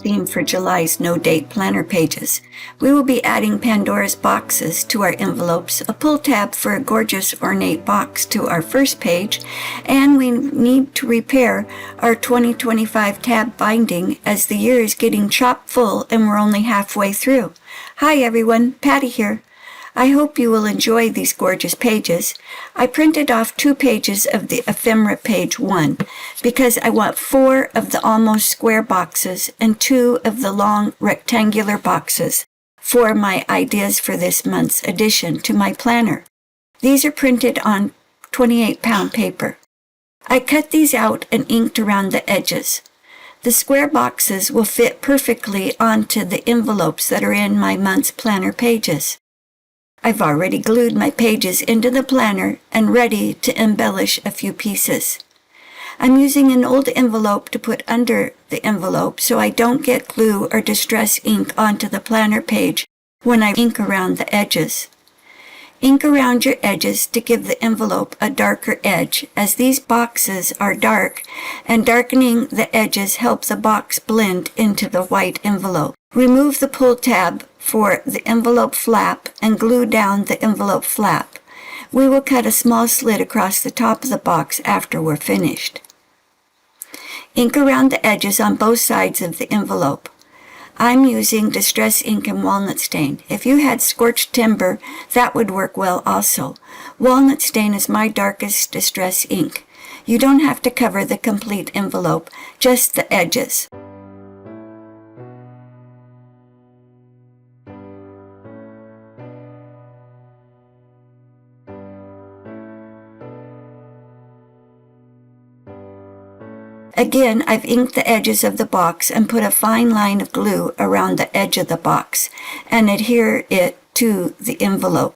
theme for July's no-date planner pages. We will be adding Pandora's boxes to our envelopes, a pull tab for a gorgeous ornate box to our first page, and we need to repair our 2025 tab binding as the year is getting chock full and we're only halfway through. Hi everyone, Patty here. I hope you will enjoy these gorgeous pages. I printed off 2 pages of the ephemera page 1 because I want 4 of the almost square boxes and 2 of the long rectangular boxes for my ideas for this month's addition to my planner. These are printed on 28-pound paper. I cut these out and inked around the edges. The square boxes will fit perfectly onto the envelopes that are in my month's planner pages. I've already glued my pages into the planner and ready to embellish a few pieces. I'm using an old envelope to put under the envelope so I don't get glue or distress ink onto the planner page when I ink around the edges. Ink around your edges to give the envelope a darker edge, as these boxes are dark, and darkening the edges helps the box blend into the white envelope. Remove the pull tab for the envelope flap and glue down the envelope flap. We will cut a small slit across the top of the box after we're finished. Ink around the edges on both sides of the envelope. I'm using Distress Ink and Walnut Stain. If you had Scorched Timber, that would work well also. Walnut Stain is my darkest Distress Ink. You don't have to cover the complete envelope, just the edges. Again, I've inked the edges of the box and put a fine line of glue around the edge of the box and adhere it to the envelope.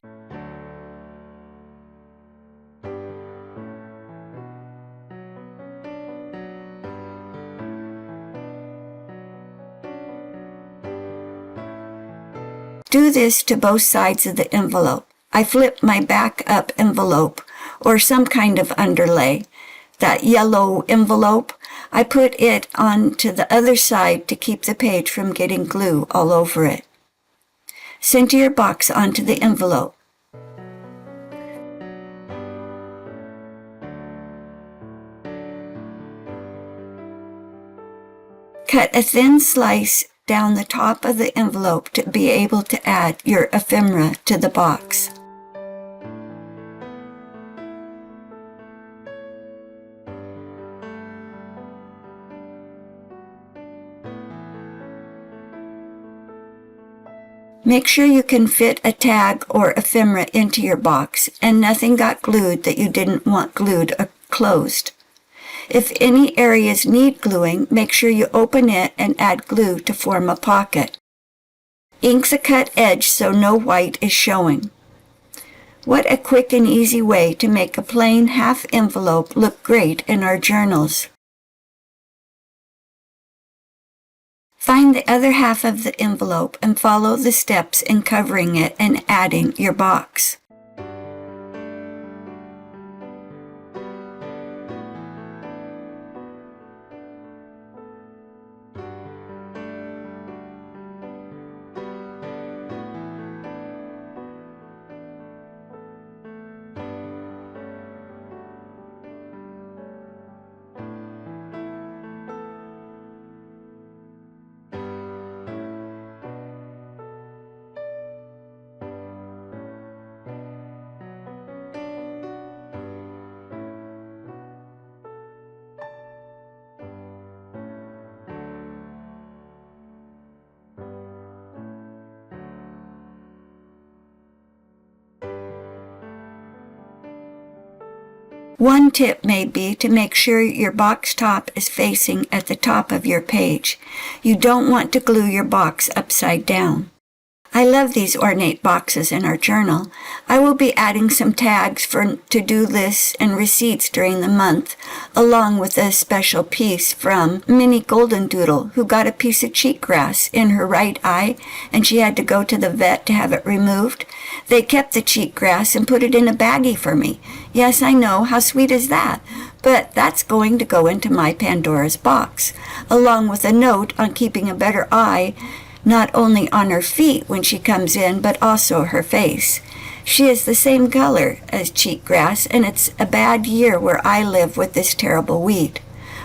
Do this to both sides of the envelope. I flip my back-up envelope or some kind of underlay, that yellow envelope. I put it onto the other side to keep the page from getting glue all over it. Center your box onto the envelope. Cut a thin slice down the top of the envelope to be able to add your ephemera to the box. Make sure you can fit a tag or ephemera into your box and nothing got glued that you didn't want glued or closed. If any areas need gluing, make sure you open it and add glue to form a pocket. Ink's a cut edge so no white is showing. What a quick and easy way to make a plain half envelope look great in our journals. Find the other half of the envelope and follow the steps in covering it and adding your box. One tip may be to make sure your box top is facing at the top of your page. You don't want to glue your box upside down. I love these ornate boxes in our journal. I will be adding some tags for to-do lists and receipts during the month, along with a special piece from Minnie Golden Doodle, who got a piece of cheatgrass in her right eye, and she had to go to the vet to have it removed. They kept the cheatgrass and put it in a baggie for me. Yes, I know. How sweet is that? but that's going to go into my Pandora's box, along with a note on keeping a better eye not only on her feet when she comes in, but also her face. She is the same color as cheatgrass, and it's a bad year where I live with this terrible weed.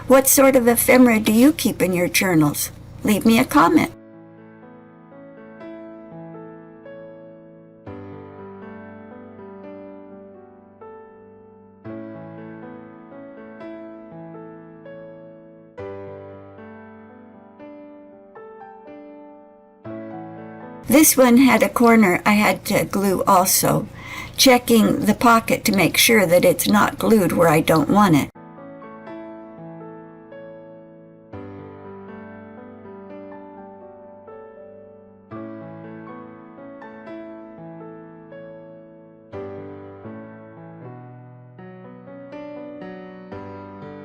What sort of ephemera do you keep in your journals? Leave me a comment. This one had a corner I had to glue also, checking the pocket to make sure that it's not glued where I don't want it.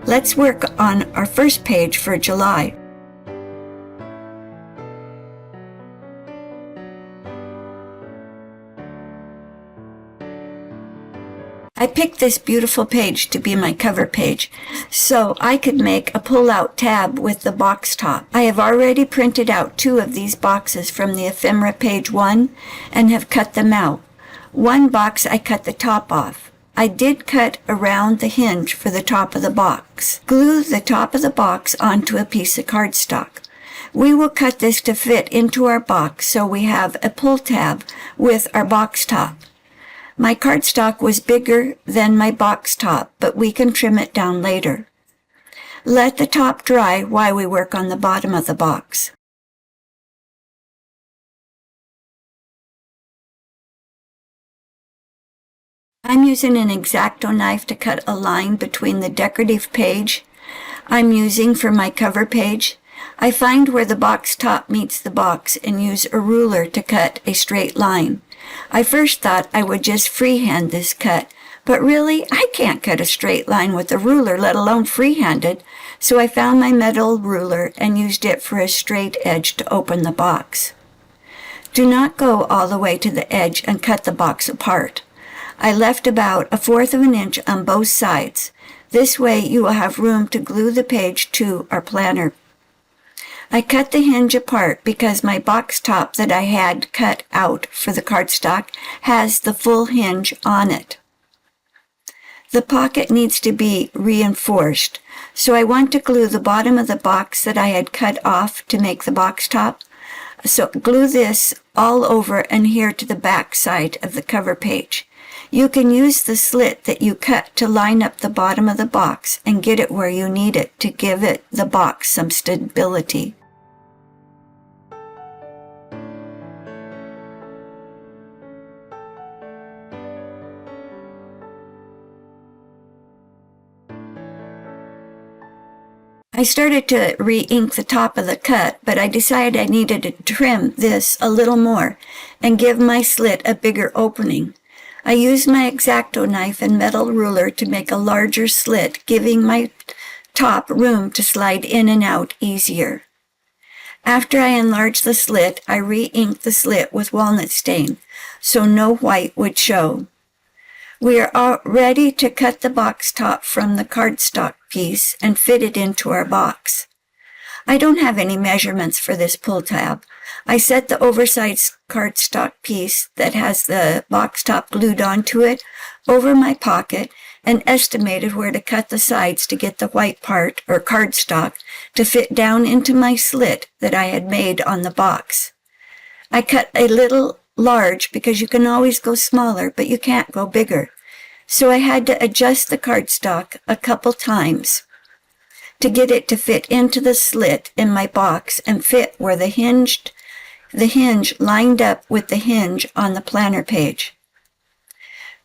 Let's work on our first page for July. I picked this beautiful page to be my cover page, so I could make a pull-out tab with the box top. I have already printed out 2 of these boxes from the ephemera page 1 and have cut them out. One box I cut the top off. I did cut around the hinge for the top of the box. Glue the top of the box onto a piece of cardstock. We will cut this to fit into our box so we have a pull tab with our box top. My cardstock was bigger than my box top, but we can trim it down later. Let the top dry while we work on the bottom of the box. I'm using an X-Acto knife to cut a line between the decorative page I'm using for my cover page. I find where the box top meets the box and use a ruler to cut a straight line. I first thought I would just freehand this cut, but really I can't cut a straight line with a ruler, let alone freehanded, so I found my metal ruler and used it for a straight edge to open the box. Do not go all the way to the edge and cut the box apart. I left about 1/4 of an inch on both sides. This way you will have room to glue the page to our planner. I cut the hinge apart because my box top that I had cut out for the cardstock has the full hinge on it. The pocket needs to be reinforced, so I want to glue the bottom of the box that I had cut off to make the box top. So glue this all over and here to the back side of the cover page. You can use the slit that you cut to line up the bottom of the box and get it where you need it to give it the box some stability. I started to re-ink the top of the cut, but I decided I needed to trim this a little more and give my slit a bigger opening. I used my X-Acto knife and metal ruler to make a larger slit, giving my top room to slide in and out easier. After I enlarged the slit, I re-inked the slit with walnut stain, so no white would show. We are all ready to cut the box top from the cardstock piece and fit it into our box. I don't have any measurements for this pull tab. I set the oversized cardstock piece that has the box top glued onto it over my pocket and estimated where to cut the sides to get the white part, or cardstock, to fit down into my slit that I had made on the box. I cut a little large because you can always go smaller, but you can't go bigger. So I had to adjust the cardstock a couple times to get it to fit into the slit in my box and fit where the hinge lined up with the hinge on the planner page.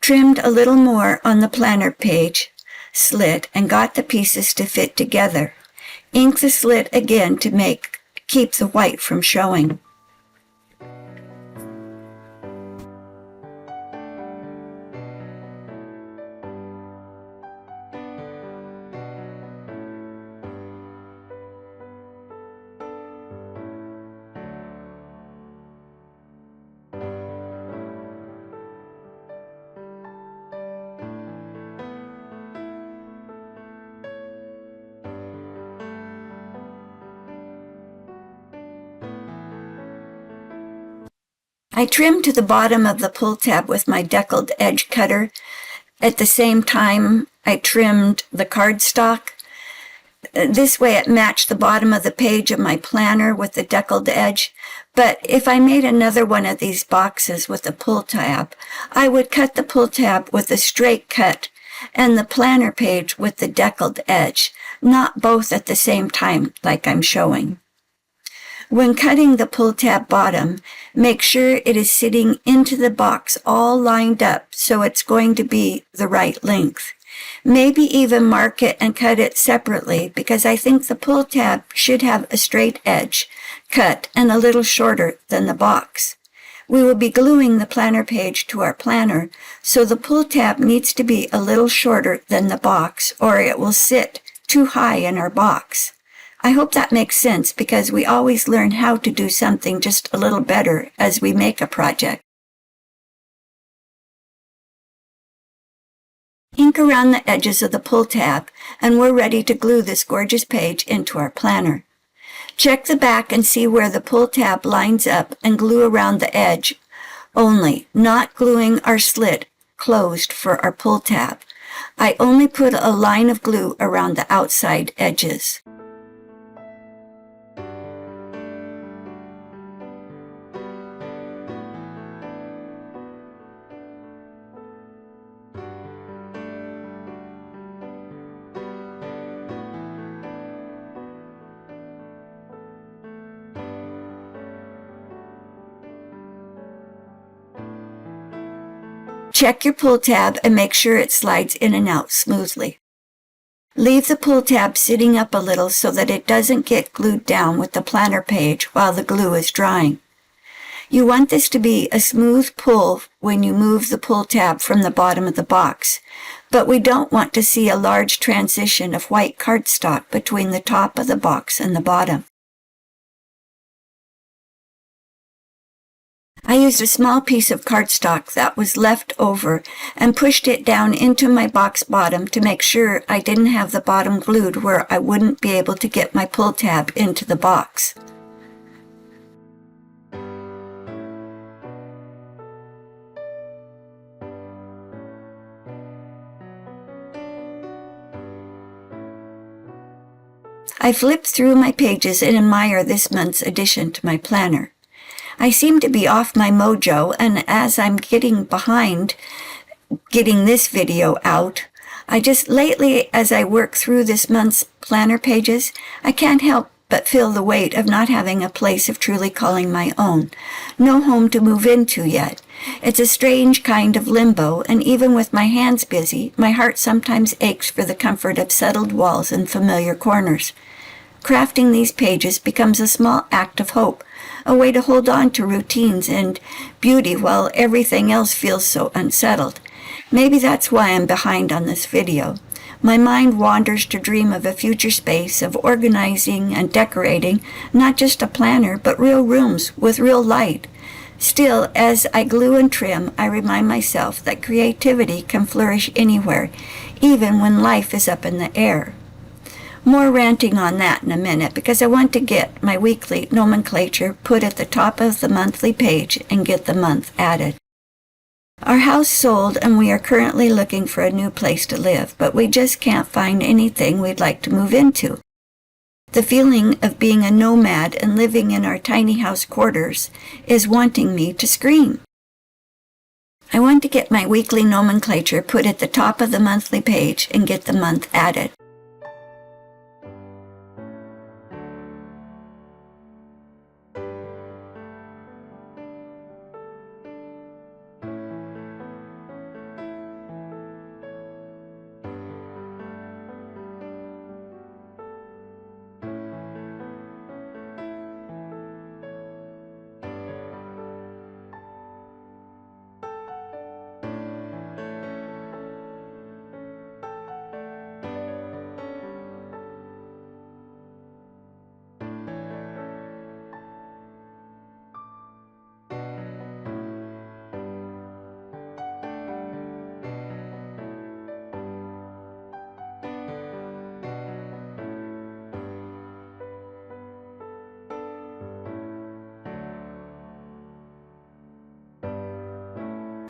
Trimmed a little more on the planner page slit and got the pieces to fit together. Ink the slit again to keep the white from showing. I trimmed to the bottom of the pull tab with my deckled edge cutter. At the same time, I trimmed the cardstock. This way it matched the bottom of the page of my planner with the deckled edge. But if I made another one of these boxes with a pull tab, I would cut the pull tab with a straight cut and the planner page with the deckled edge, not both at the same time like I'm showing. When cutting the pull tab bottom, make sure it is sitting into the box all lined up so it's going to be the right length. Maybe even mark it and cut it separately because I think the pull tab should have a straight edge cut and a little shorter than the box. We will be gluing the planner page to our planner, so the pull tab needs to be a little shorter than the box or it will sit too high in our box. I hope that makes sense because we always learn how to do something just a little better as we make a project. Ink around the edges of the pull tab, and we're ready to glue this gorgeous page into our planner. Check the back and see where the pull tab lines up and glue around the edge only, not gluing our slit closed for our pull tab. I only put a line of glue around the outside edges. Check your pull tab and make sure it slides in and out smoothly. Leave the pull tab sitting up a little so that it doesn't get glued down with the planner page while the glue is drying. You want this to be a smooth pull when you move the pull tab from the bottom of the box, but we don't want to see a large transition of white cardstock between the top of the box and the bottom. I used a small piece of cardstock that was left over and pushed it down into my box bottom to make sure I didn't have the bottom glued where I wouldn't be able to get my pull tab into the box. I flip through my pages and admire this month's addition to my planner. I seem to be off my mojo, and as I'm getting behind getting this video out, lately as I work through this month's planner pages, I can't help but feel the weight of not having a place of truly calling my own. No home to move into yet. It's a strange kind of limbo, and even with my hands busy, my heart sometimes aches for the comfort of settled walls and familiar corners. Crafting these pages becomes a small act of hope, a way to hold on to routines and beauty while everything else feels so unsettled. Maybe that's why I'm behind on this video. My mind wanders to dream of a future space of organizing and decorating, not just a planner, but real rooms with real light. Still, as I glue and trim, I remind myself that creativity can flourish anywhere, even when life is up in the air. More ranting on that in a minute because I want to get my weekly nomenclature put at the top of the monthly page and get the month added. Our house sold and we are currently looking for a new place to live, but we just can't find anything we'd like to move into. The feeling of being a nomad and living in our tiny house quarters is wanting me to scream. I want to get my weekly nomenclature put at the top of the monthly page and get the month added.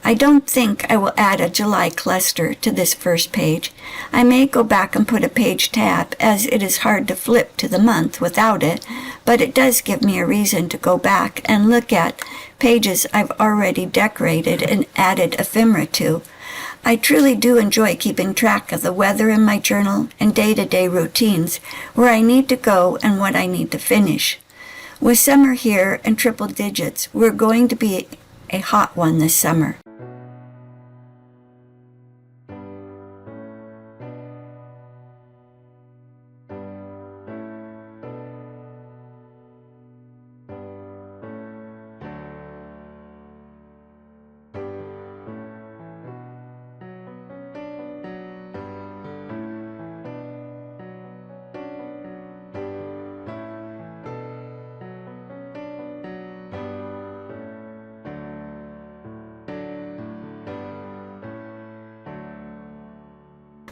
I don't think I will add a July cluster to this first page. I may go back and put a page tab, as it is hard to flip to the month without it, but it does give me a reason to go back and look at pages I've already decorated and added ephemera to. I truly do enjoy keeping track of the weather in my journal and day-to-day routines, where I need to go and what I need to finish. With summer here and triple digits, we're going to be a hot one this summer.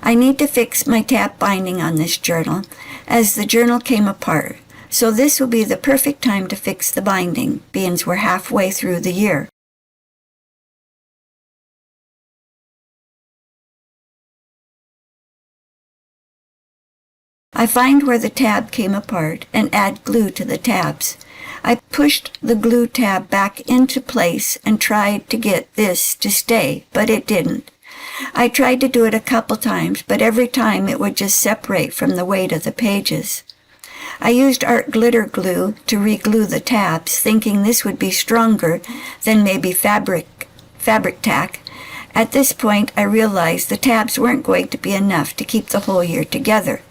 I need to fix my tab binding on this journal, as the journal came apart, so this will be the perfect time to fix the binding, being we're halfway through the year. I find where the tab came apart and add glue to the tabs. I pushed the glue tab back into place and tried to get this to stay, but it didn't. I tried to do it a couple times, but every time it would just separate from the weight of the pages. I used art glitter glue to re-glue the tabs, thinking this would be stronger than maybe fabric tack. At this point, I realized the tabs weren't going to be enough to keep the whole year together.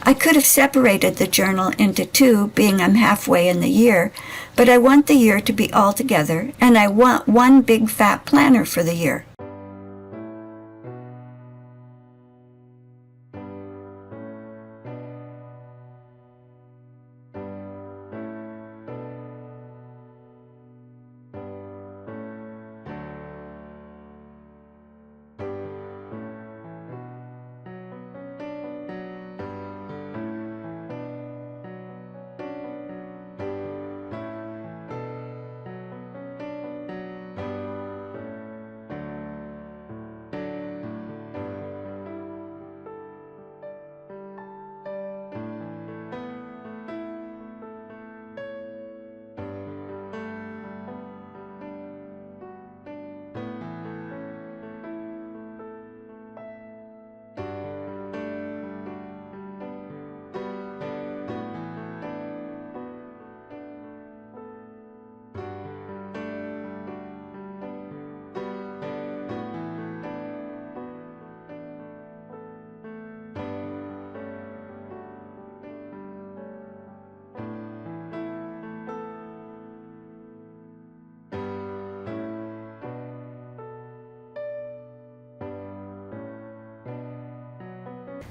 I could have separated the journal into two, being I'm halfway in the year, but I want the year to be all together, and I want one big fat planner for the year.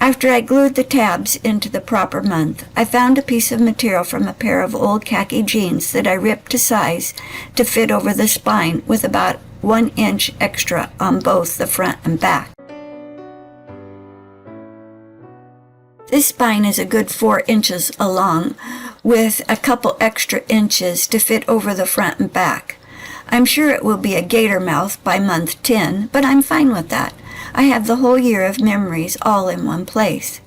After I glued the tabs into the proper month, I found a piece of material from a pair of old khaki jeans that I ripped to size to fit over the spine, with about 1 inch extra on both the front and back. This spine is a good 4 inches along, with a couple extra inches to fit over the front and back. I'm sure it will be a gator mouth by month 10, but I'm fine with that. I have the whole year of memories all in one place.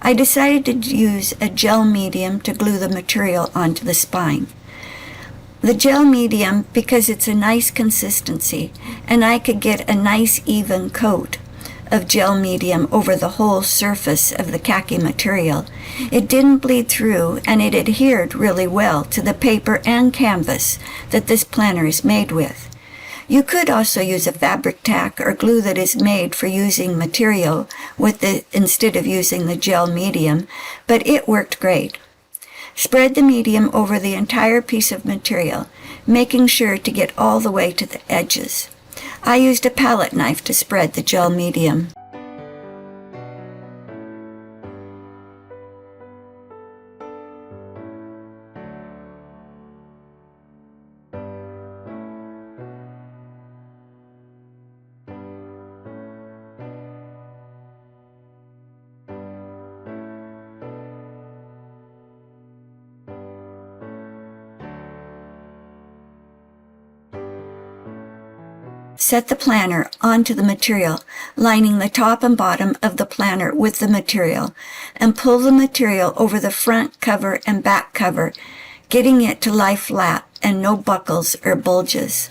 I decided to use a gel medium to glue the material onto the spine. The gel medium, because it's a nice consistency, and I could get a nice even coat of gel medium over the whole surface of the khaki material. It didn't bleed through, and it adhered really well to the paper and canvas that this planner is made with. You could also use a fabric tack or glue that is made for using material instead of using the gel medium, but it worked great. Spread the medium over the entire piece of material, making sure to get all the way to the edges. I used a palette knife to spread the gel medium. Set the planner onto the material, lining the top and bottom of the planner with the material, and pull the material over the front cover and back cover, getting it to lie flat and no buckles or bulges.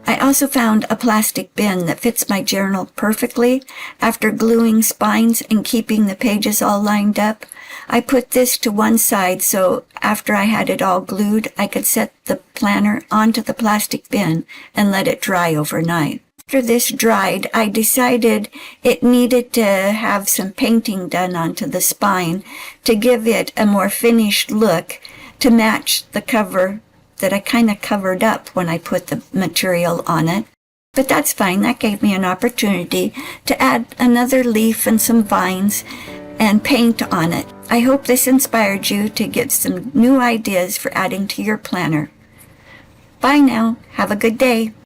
I also found a plastic bin that fits my journal perfectly. After gluing spines and keeping the pages all lined up, I put this to one side so after I had it all glued, I could set the planner onto the plastic bin and let it dry overnight. After this dried, I decided it needed to have some painting done onto the spine to give it a more finished look to match the cover that I kind of covered up when I put the material on it. But that's fine. That gave me an opportunity to add another leaf and some vines and paint on it. I hope this inspired you to get some new ideas for adding to your planner. Bye now. Have a good day.